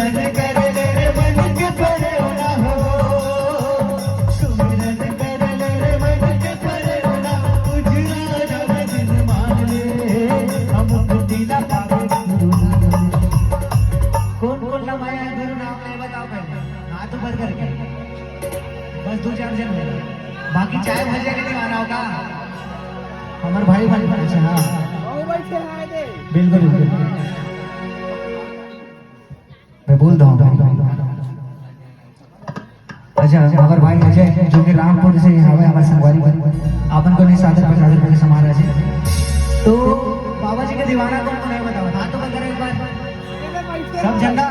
सुमिरन कर ले रे मन के परे ना हो, सुमिरन कर ले रे मन के परे ना, उजड़ा जब दिन मान ले हम मुक्ति ना पावे गुरु नाम। कौन कौन लमाया गुरु नाम नहीं बताओ पहले, हाथ ऊपर करके बस 2-4 जन है, बाकी चाय भजिया के दीवाना होगा हमारे भाई भाई अच्छा हाँ बिल्कुल बिल्कुल मैं बोल रहा हूँ। अच्छा हमारे भाई अजय जो कि रामपुर से हमारे हमारे संगवारी आपन को नहीं सादर पर समारा जी, तो बाबा जी के दीवाना कौन को नहीं बताओ, हाथ ऊपर करें एक बार सब झंडा,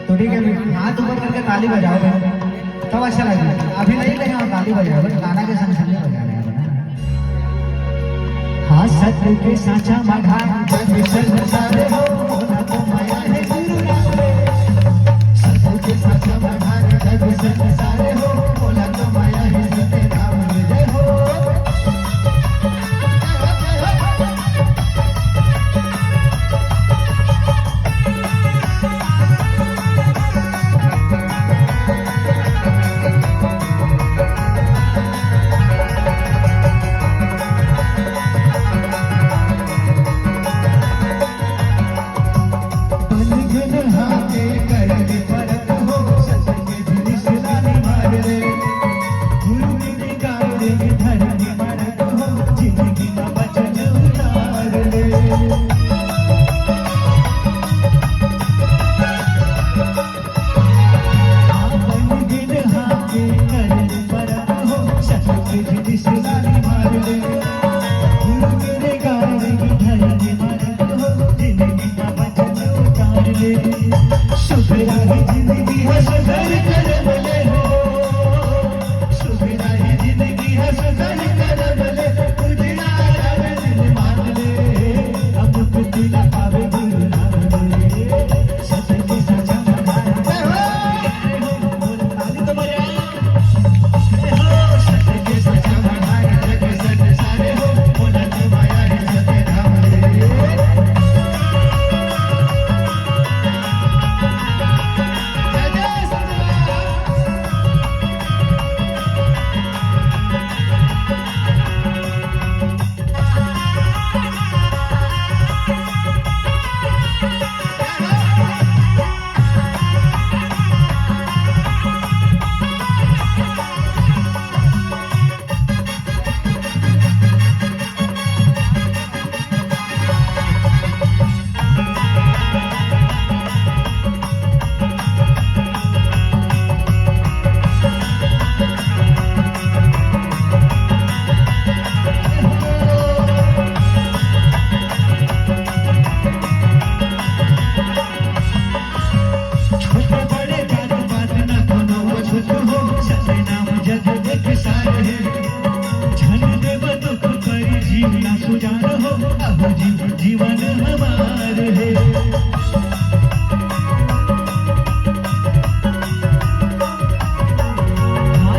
तो ठीक है हाथ ऊपर करके ताली बजाओ तब अच्छा लगेगा। अभी नहीं कहें और ताली बजाओ बट गाना के संग संग बजा रहे हैं। हाँ सत्य के साचा मढ़ा जग संसार हो, मोला तो माया है गुरु नाम रे, सत्य के साचा मढ़ा जग संसार हो, मोला तो माया है सत्य नाम रे। जय हो जीवन हमार है।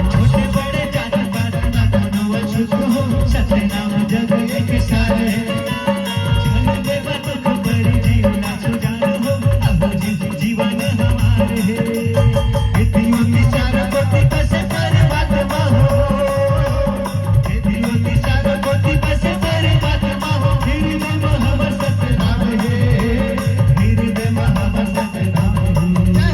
छोटे बड़े जात पात ना कोनो अछूत हो, सतनाम जग एक सार है। जन देव दुख परि जीवना सुजान हो, अब जीवन हमार है। इतियो विचार कोटि बस परमात्मा हो, इतियो विचार कोटि बस परमात्मा हो। हृदय महव सतनाम है, हृदय महव सतनाम है।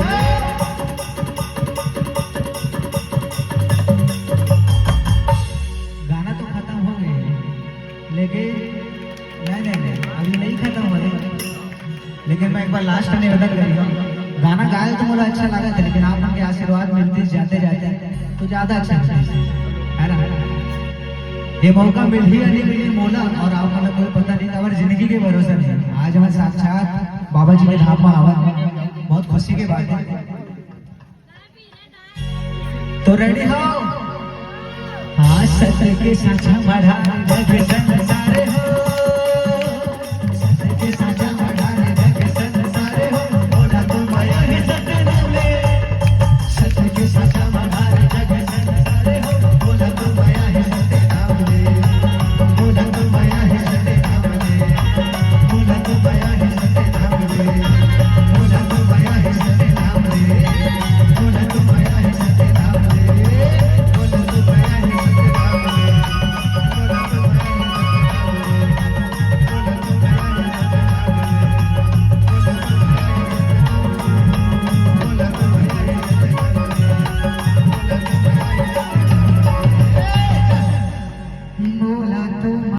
गाना तो खत्म हो गए, लेकिन नहीं अभी नहीं खत्म हो रहे। लेकिन मैं एक बार लास्ट निवेदन करूँगा, गाना गाया तो मुझे अच्छा लगा था, लेकिन आप उनके आशीर्वाद मिलते जाते जाते तो ज्यादा अच्छा है ना। ये मौका मिल ही नहीं मिली मोला, और आप मतलब कोई पता नहीं था, हमारी जिंदगी के भरोसा नहीं। आज हमारे साक्षात बाबा जी के धाम में आवा, बहुत खुशी की बात है। तो रेडी हो? हाँ सत्य के साचा मढ़ा जग संसार